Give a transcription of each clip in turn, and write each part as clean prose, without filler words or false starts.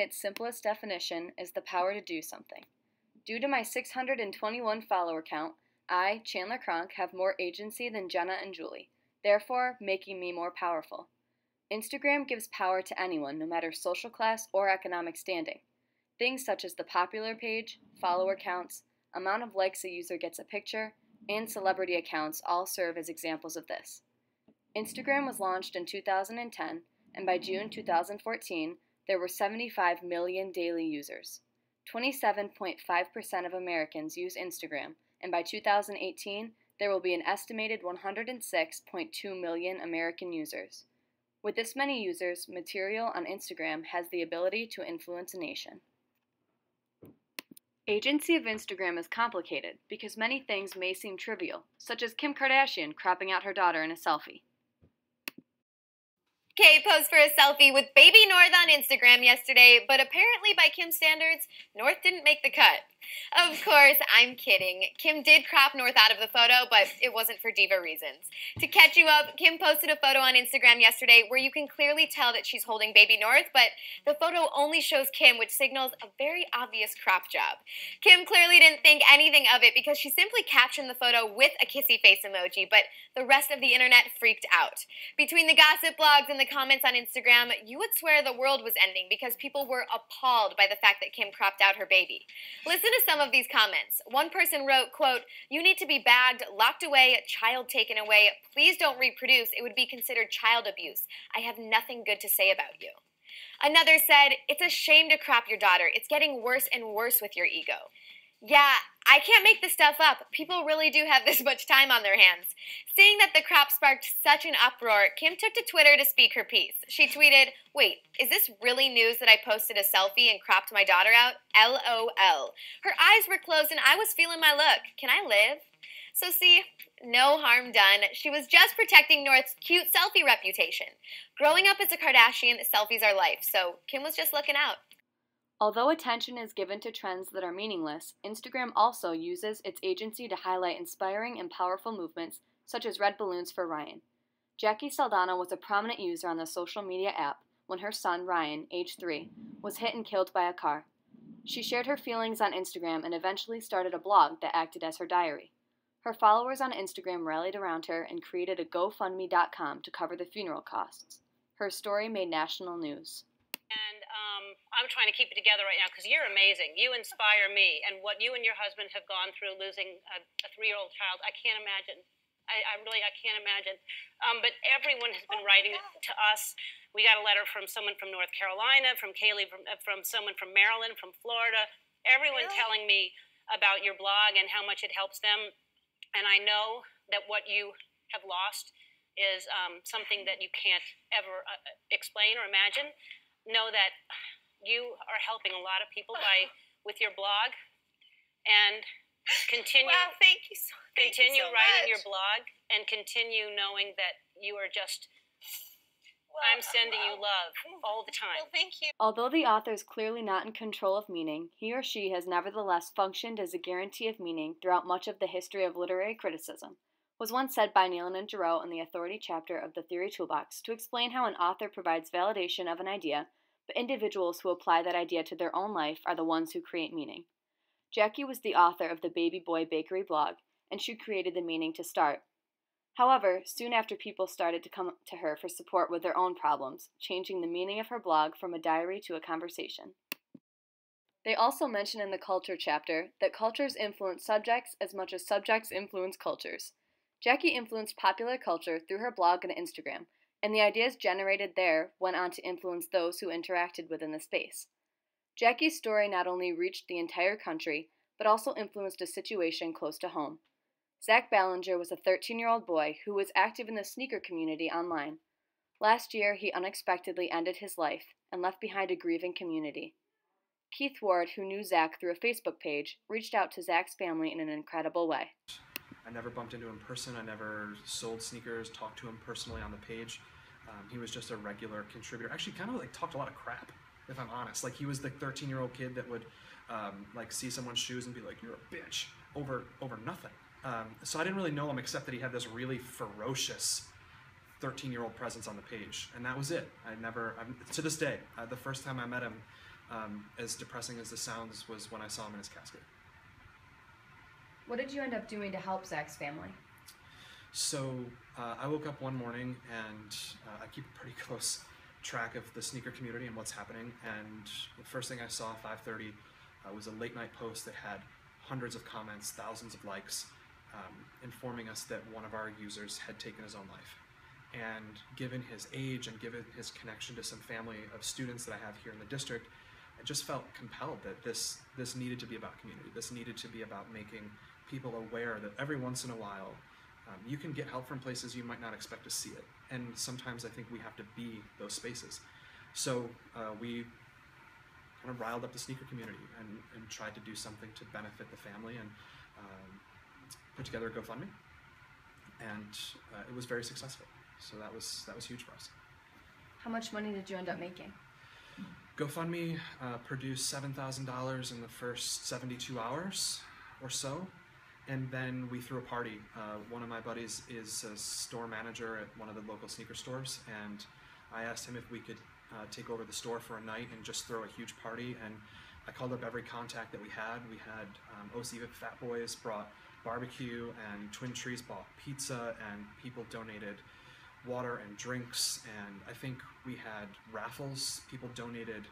its simplest definition is the power to do something. Due to my 621 follower count, I, Chandler Cronk, have more agency than Jenna and Julie, therefore making me more powerful. Instagram gives power to anyone, no matter social class or economic standing. Things such as the popular page, follower counts, amount of likes a user gets a picture, and celebrity accounts all serve as examples of this. Instagram was launched in 2010, and by June 2014, there were 75 million daily users. 27.5% of Americans use Instagram, and by 2018, there will be an estimated 106.2 million American users. With this many users, material on Instagram has the ability to influence a nation. Agency of Instagram is complicated because many things may seem trivial, such as Kim Kardashian cropping out her daughter in a selfie. Kay posed for a selfie with baby North on Instagram yesterday, but apparently by Kim's standards, North didn't make the cut. Of course, I'm kidding. Kim did crop North out of the photo, but it wasn't for diva reasons. To catch you up, Kim posted a photo on Instagram yesterday where you can clearly tell that she's holding baby North, but the photo only shows Kim, which signals a very obvious crop job. Kim clearly didn't think anything of it because she simply captioned the photo with a kissy face emoji, but the rest of the internet freaked out. Between the gossip blogs and the comments on Instagram, you would swear the world was ending because people were appalled by the fact that Kim cropped out her baby. Listen to some of these comments. One person wrote, quote, "You need to be bagged, locked away, child taken away. Please don't reproduce. It would be considered child abuse. I have nothing good to say about you." Another said, "It's a shame to crop your daughter. It's getting worse and worse with your ego." Yeah, I can't make this stuff up. People really do have this much time on their hands. Seeing that the crop sparked such an uproar, Kim took to Twitter to speak her piece. She tweeted, "Wait, is this really news that I posted a selfie and cropped my daughter out? LOL. Her eyes were closed and I was feeling my look. Can I live?" So see, no harm done. She was just protecting North's cute selfie reputation. Growing up as a Kardashian, selfies are life, so Kim was just looking out. Although attention is given to trends that are meaningless, Instagram also uses its agency to highlight inspiring and powerful movements, such as red balloons for Ryan. Jackie Saldana was a prominent user on the social media app when her son, Ryan, age 3, was hit and killed by a car. She shared her feelings on Instagram and eventually started a blog that acted as her diary. Her followers on Instagram rallied around her and created a GoFundMe.com to cover the funeral costs. Her story made national news. And I'm trying to keep it together right now because you're amazing. You inspire me. And what you and your husband have gone through losing a 3-year-old child, I can't imagine. I can't imagine. But everyone has been writing to us. We got a letter from someone from North Carolina, from Kaylee, from someone from Maryland, from Florida. Everyone telling me about your blog and how much it helps them. And I know that what you have lost is something that you can't ever explain or imagine. Know that you are helping a lot of people with your blog, and continue. Wow, thank you so writing much. your blog, and continue knowing that you are just. I'm sending you love all the time. Well, thank you. Although the author is clearly not in control of meaning, he or she has nevertheless functioned as a guarantee of meaning throughout much of the history of literary criticism. Was once said by Neil and Giroux in the Authority chapter of the Theory Toolbox to explain how an author provides validation of an idea, but individuals who apply that idea to their own life are the ones who create meaning. Jackie was the author of the Baby Boy Bakery blog, and she created the meaning to start. However, soon after people started to come to her for support with their own problems, changing the meaning of her blog from a diary to a conversation. They also mention in the Culture chapter that cultures influence subjects as much as subjects influence cultures. Jackie influenced popular culture through her blog and Instagram, and the ideas generated there went on to influence those who interacted within the space. Jackie's story not only reached the entire country, but also influenced a situation close to home. Zach Ballinger was a 13-year-old boy who was active in the sneaker community online. Last year, he unexpectedly ended his life and left behind a grieving community. Keith Ward, who knew Zach through a Facebook page, reached out to Zach's family in an incredible way. I never bumped into him in person. I never sold sneakers, talked to him personally on the page. He was just a regular contributor. Actually, kind of like talked a lot of crap, if I'm honest. Like, he was the 13-year-old kid that would like see someone's shoes and be like, "You're a bitch," over nothing. So I didn't really know him except that he had this really ferocious 13-year-old presence on the page, and that was it. To this day, the first time I met him, as depressing as this sounds, was when I saw him in his casket. What did you end up doing to help Zach's family? So I woke up one morning, and I keep a pretty close track of the sneaker community and what's happening. And the first thing I saw at 5:30 was a late night post that had hundreds of comments, thousands of likes, informing us that one of our users had taken his own life. And given his age and given his connection to some family of students that I have here in the district, I just felt compelled that this needed to be about community. This needed to be about making people aware that every once in a while you can get help from places you might not expect to see it. And sometimes I think we have to be those spaces. So we kind of riled up the sneaker community and tried to do something to benefit the family, and put together a GoFundMe. And it was very successful. So that was huge for us. How much money did you end up making? GoFundMe produced $7,000 in the first 72 hours or so, and then we threw a party. One of my buddies is a store manager at one of the local sneaker stores, and I asked him if we could take over the store for a night and just throw a huge party. And I called up every contact that we had. We had OC Fat Boys brought barbecue, and Twin Trees bought pizza, and people donated water and drinks, and I think we had raffles. People donated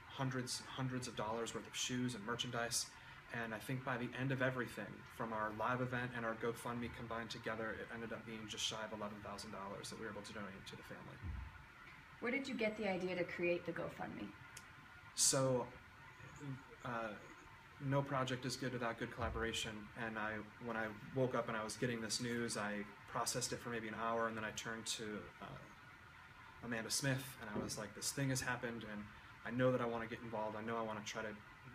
hundreds and hundreds of dollars worth of shoes and merchandise, and I think by the end of everything, from our live event and our GoFundMe combined together, it ended up being just shy of $11,000 that we were able to donate to the family. Where did you get the idea to create the GoFundMe? So no project is good without good collaboration, and when I woke up and I was getting this news, I processed it for maybe an hour, and then I turned to Amanda Smith, and I was like, this thing has happened, and I know that I want to get involved. I know I want to try to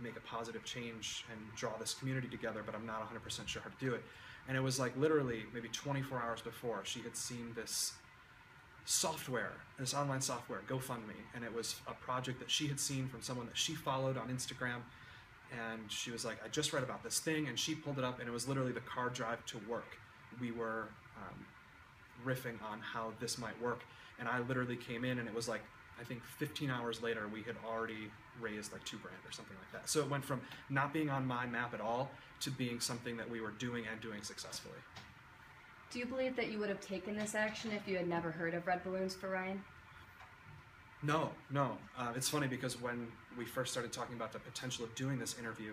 make a positive change and draw this community together, but I'm not 100% sure how to do it. And it was like literally maybe 24 hours before, she had seen this software, this online software, GoFundMe, and it was a project that she had seen from someone that she followed on Instagram. And she was like, I just read about this thing, and she pulled it up, and it was literally the car drive to work. We were riffing on how this might work, and I literally came in, and it was like, I think 15 hours later, we had already raised like $2,000 or something like that. So it went from not being on my map at all to being something that we were doing and doing successfully. Do you believe that you would have taken this action if you had never heard of Red Balloons for Ryan? No. It's funny because when we first started talking about the potential of doing this interview,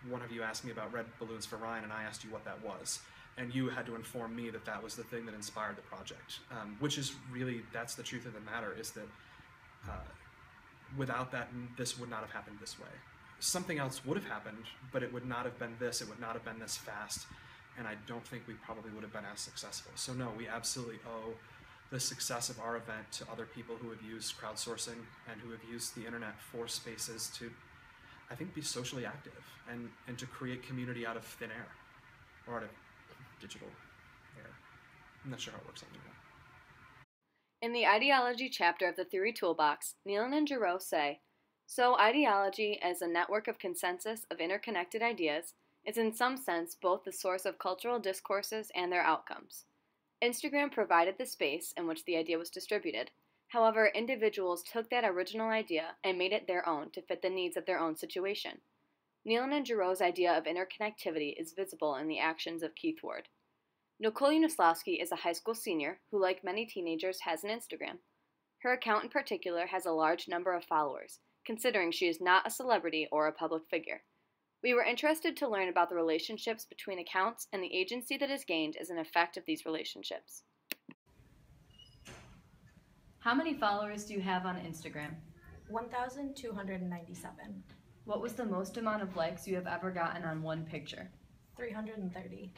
one of you asked me about Red Balloons for Ryan, and I asked you what that was. And you had to inform me that that was the thing that inspired the project, which is really, that's the truth of the matter, is that without that, this would not have happened this way. Something else would have happened, but it would not have been this, it would not have been this fast, and I don't think we probably would have been as successful. So no, we absolutely owe the success of our event to other people who have used crowdsourcing and who have used the internet for spaces to, I think, be socially active and to create community out of thin air, or out of digital air. I'm not sure how it works on the internet. In the ideology chapter of the Theory Toolbox, Nealon and Giroux say, so ideology as a network of consensus of interconnected ideas is in some sense both the source of cultural discourses and their outcomes. Instagram provided the space in which the idea was distributed. However, individuals took that original idea and made it their own to fit the needs of their own situation. Nealon and Giroux's idea of interconnectivity is visible in the actions of Keith Ward. Nicole Unislawski is a high school senior who, like many teenagers, has an Instagram. Her account in particular has a large number of followers, considering she is not a celebrity or a public figure. We were interested to learn about the relationships between accounts and the agency that is gained as an effect of these relationships. How many followers do you have on Instagram? 1,297. What was the most amount of likes you have ever gotten on one picture? 330.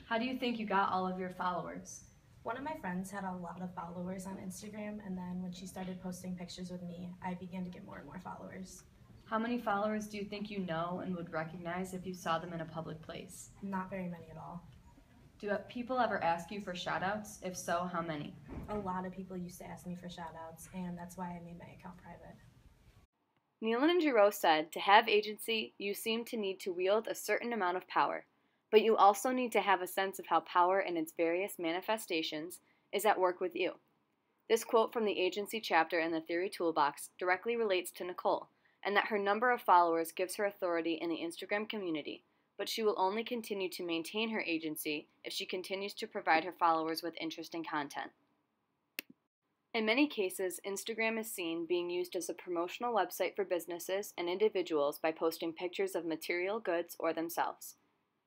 How do you think you got all of your followers? One of my friends had a lot of followers on Instagram, and then when she started posting pictures with me, I began to get more and more followers. How many followers do you think you know and would recognize if you saw them in a public place? Not very many at all. Do people ever ask you for shoutouts? If so, how many? A lot of people used to ask me for shoutouts, and that's why I made my account private. Nealon and Giroux said, to have agency, you seem to need to wield a certain amount of power, but you also need to have a sense of how power in its various manifestations is at work with you. This quote from the agency chapter in the Theory Toolbox directly relates to Nicole, and that her number of followers gives her authority in the Instagram community, but she will only continue to maintain her agency if she continues to provide her followers with interesting content. In many cases, Instagram is seen being used as a promotional website for businesses and individuals by posting pictures of material goods or themselves.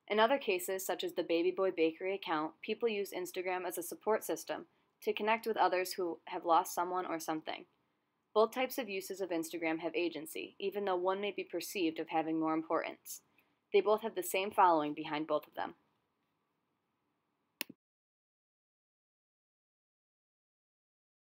In other cases, such as the Baby Boy Bakery account, people use Instagram as a support system to connect with others who have lost someone or something. Both types of uses of Instagram have agency, even though one may be perceived of having more importance. They both have the same following behind both of them.